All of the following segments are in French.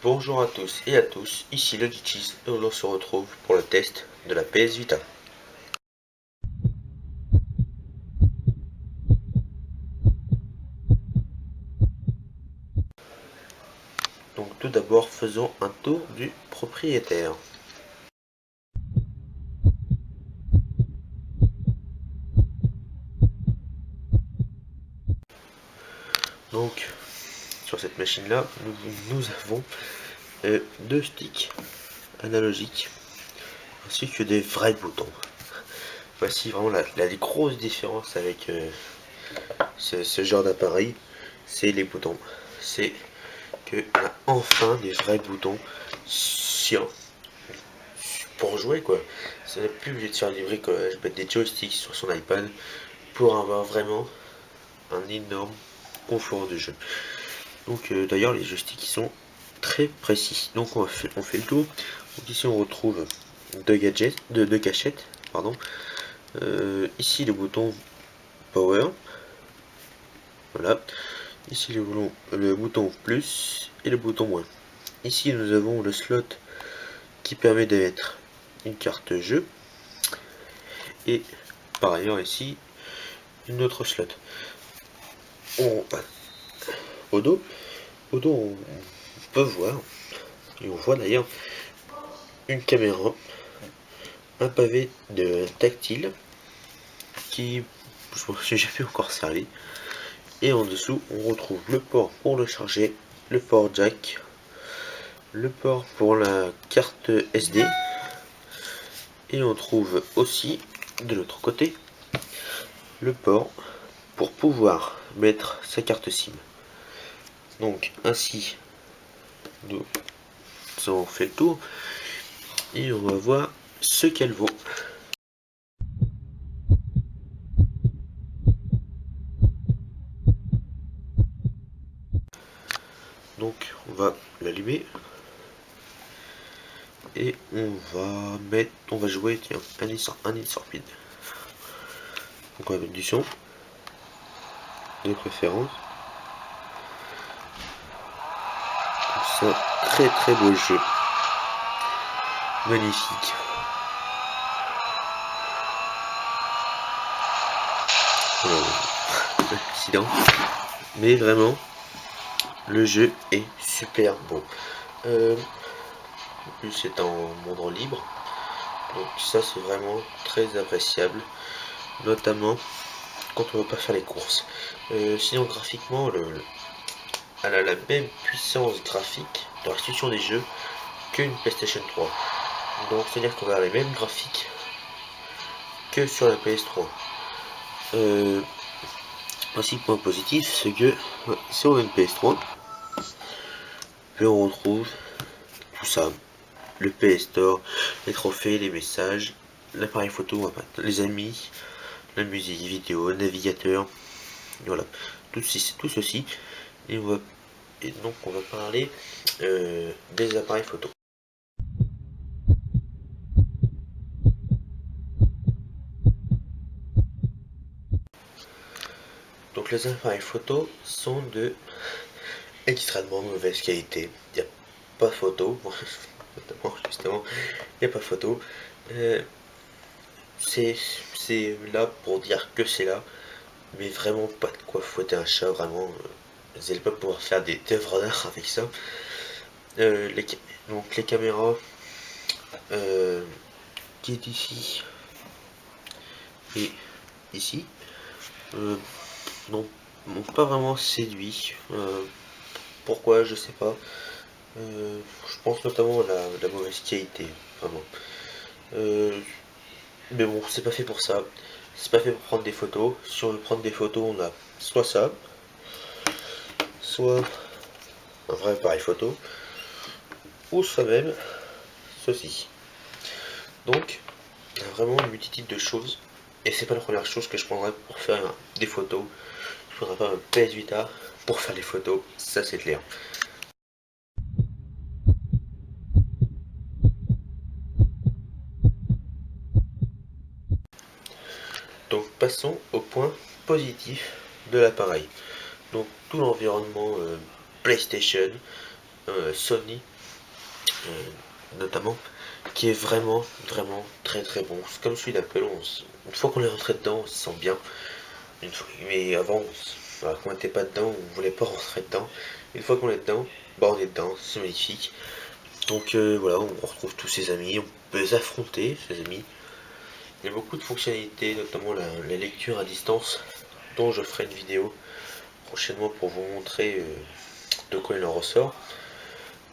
Bonjour à tous et à tous, ici le Geechies et on se retrouve pour le test de la PS Vita. Donc tout d'abord faisons un tour du propriétaire. Donc sur cette machine là nous avons deux sticks analogiques ainsi que des vrais boutons. Voici vraiment la grosse différence avec ce genre d'appareil, c'est les boutons. C'est qu'on a enfin des vrais boutons pour jouer quoi. Ça n'est plus obligé de faire des bricolages, mettre des joysticks sur son iPad pour avoir vraiment un énorme confort de jeu. Donc d'ailleurs les joysticks sont très précis. Donc on fait le tour. Donc ici on retrouve deux cachettes, pardon. Ici le bouton power. Voilà. Ici le bouton plus et le bouton moins. Ici nous avons le slot qui permet de mettre une carte jeu. Et par ailleurs ici une autre slot. Au dos on peut voir, et on voit d'ailleurs une caméra, un pavé de tactile qui je m'en suis jamais encore servi, et en dessous on retrouve le port pour le charger, le port jack, le port pour la carte SD, et on trouve aussi de l'autre côté le port pour pouvoir mettre sa carte SIM. Donc ainsi nous avons fait le tour et on va voir ce qu'elle vaut. Donc on va l'allumer et on va jouer tiens, un Need for Speed. Donc on va mettre du son de préférence. C'est un très beau jeu, magnifique. Accident, mais vraiment le jeu est super bon. En plus c'est en monde libre, donc ça c'est vraiment très appréciable, notamment quand on ne veut pas faire les courses. Sinon graphiquement elle a la même puissance graphique de restitution des jeux qu'une PlayStation 3. Donc c'est à dire qu'on va avoir les mêmes graphiques que sur la PS3. Aussi point positif, c'est que sur une PS3 on retrouve tout ça, le PS Store, les trophées, les messages, l'appareil photo, les amis, la musique vidéo, le navigateur, voilà, tout ceci, et donc on va parler des appareils photo. Donc les appareils photo sont de extrêmement mauvaise qualité. Il n'y a pas photo, justement, il n'y a pas photo. C'est là pour dire que c'est là, mais vraiment pas de quoi fouetter un chat, vraiment. Vous n'allez pas pouvoir faire des œuvres d'art avec ça. Donc les caméras qui est ici et ici n'ont pas vraiment séduit. Pourquoi, je sais pas. Je pense notamment à la mauvaise qualité, vraiment. Mais bon, c'est pas fait pour ça. C'est pas fait pour prendre des photos. Si on veut prendre des photos, on a soit ça, soit un vrai appareil photo, ou soit même ceci. Donc, il y a vraiment une multitude de choses. Et c'est pas la première chose que je prendrais pour faire des photos. Je prendrais pas un PS Vita pour faire les photos, ça c'est clair. Donc passons au point positif de l'appareil. Donc tout l'environnement PlayStation, Sony notamment, qui est vraiment très très bon. C'est comme celui d'Apple, une fois qu'on est rentré dedans, on se sent bien. Mais avant, quand on n'était pas dedans, on voulait pas rentrer dedans. Une fois qu'on est dedans, bah on est dedans, c'est magnifique. Donc voilà, on retrouve tous ses amis, on peut les affronter, ses amis. Il y a beaucoup de fonctionnalités, notamment la lecture à distance, dont je ferai une vidéo prochainement pour vous montrer de quoi il en ressort.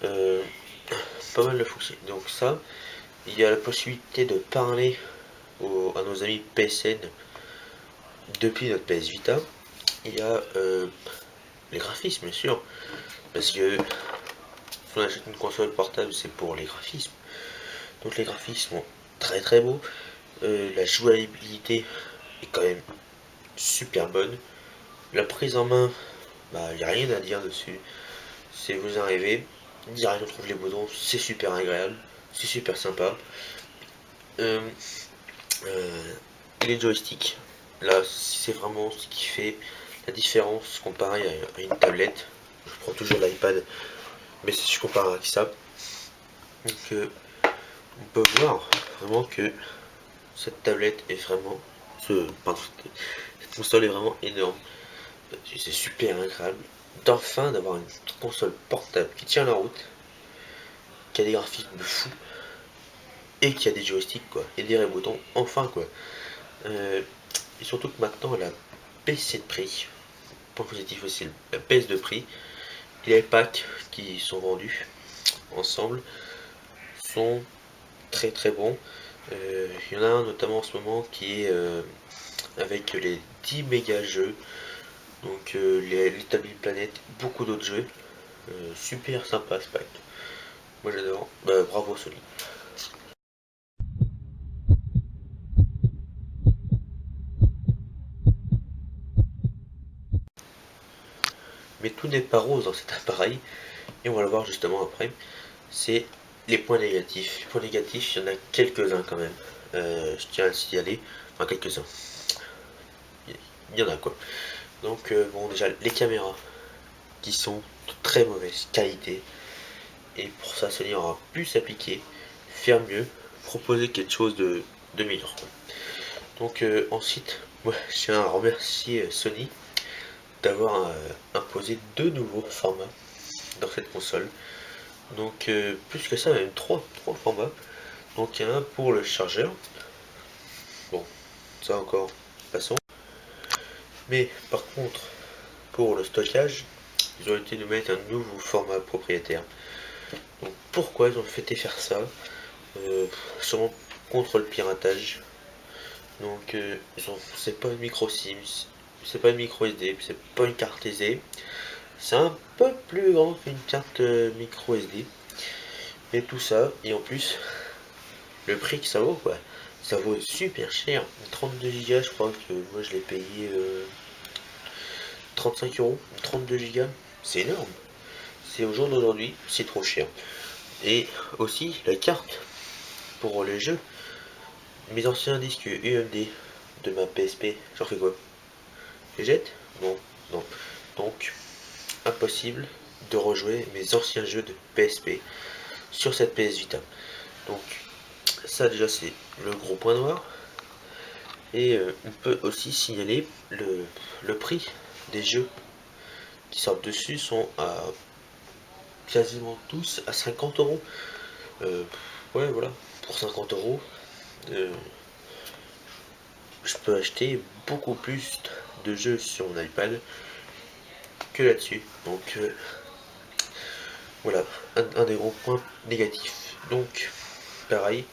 Pas mal de fonctionnalités. Donc ça, il y a la possibilité de parler à nos amis PSN depuis notre PS Vita. Il y a les graphismes, bien sûr, parce que si on achète une console portable, c'est pour les graphismes. Donc les graphismes sont très très beaux. La jouabilité est quand même super bonne. La prise en main, bah il n'y a rien à dire dessus. C'est vous arrivez, direct on trouve les boutons, c'est super agréable, c'est super sympa. Euh, les joysticks, là c'est vraiment ce qui fait la différence comparé à une tablette. Je prends toujours l'iPad, mais si je compare avec ça, donc on peut voir vraiment que cette tablette est vraiment, cette console est vraiment énorme. C'est super agréable d'enfin d'avoir une console portable qui tient la route, qui a des graphismes fous et qui a des joysticks quoi, et des boutons, enfin quoi. Et surtout que maintenant elle a baissé de prix. Point positif aussi, la baisse de prix. Les packs qui sont vendus ensemble sont très très bons. Il y en a un notamment en ce moment qui est avec les 10 méga jeux, donc les Little Big Planet, beaucoup d'autres jeux. Super sympa ce pack. Moi j'adore. Bravo Sony. Mais tout n'est pas rose dans cet appareil, et on va le voir justement après. C'est les points négatifs. Les points négatifs, il y en a quelques-uns quand même. Je tiens à le signaler. Enfin, quelques-uns. Il y en a quoi. Donc, bon, déjà, les caméras qui sont de très mauvaise qualité. Et pour ça, Sony aura pu s'appliquer, faire mieux, proposer quelque chose de meilleur. Donc, ensuite, moi, je tiens à remercier Sony d'avoir imposé deux nouveaux formats dans cette console. Donc plus que ça, même trois formats. Donc il y en a un pour le chargeur. Bon, ça encore, passons. Mais par contre, pour le stockage, ils ont été nous mettre un nouveau format propriétaire. Donc pourquoi ils ont fait faire ça Sûrement contre le piratage. Donc c'est pas une micro SIM, c'est pas une micro SD, c'est pas une carte SD. C'est un peu plus grand qu'une carte micro SD. Et tout ça, et en plus, le prix que ça vaut quoi. Ça vaut super cher. 32 Go, je crois que moi je l'ai payé 35 euros. 32 Go, c'est énorme. C'est au jour d'aujourd'hui, c'est trop cher. Et aussi la carte pour les jeux. Mes anciens disques UMD de ma PSP, j'en fais quoi? Je les jette? Non, non. Donc, impossible de rejouer mes anciens jeux de PSP sur cette PS Vita. Donc, ça déjà c'est le gros point noir. Et on peut aussi signaler le prix des jeux qui sortent dessus sont à quasiment tous à 50 euros. Ouais voilà, pour 50 euros, je peux acheter beaucoup plus de jeux sur mon iPad que là-dessus. Donc voilà, un des gros points négatifs. Donc pareil,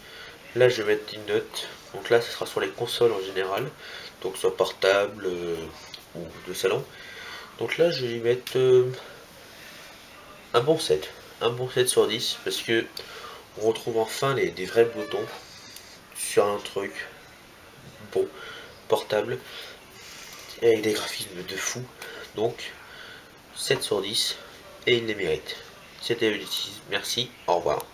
là je vais mettre une note. Donc là ce sera sur les consoles en général, donc soit portable ou de salon. Donc là je vais mettre un bon 7. Un bon 7 sur 10 parce que on retrouve enfin des vrais boutons sur un truc bon, portable, et avec des graphismes de fou. Donc 7 sur 10 et il les mérite. C'était Ulysses. Merci, au revoir.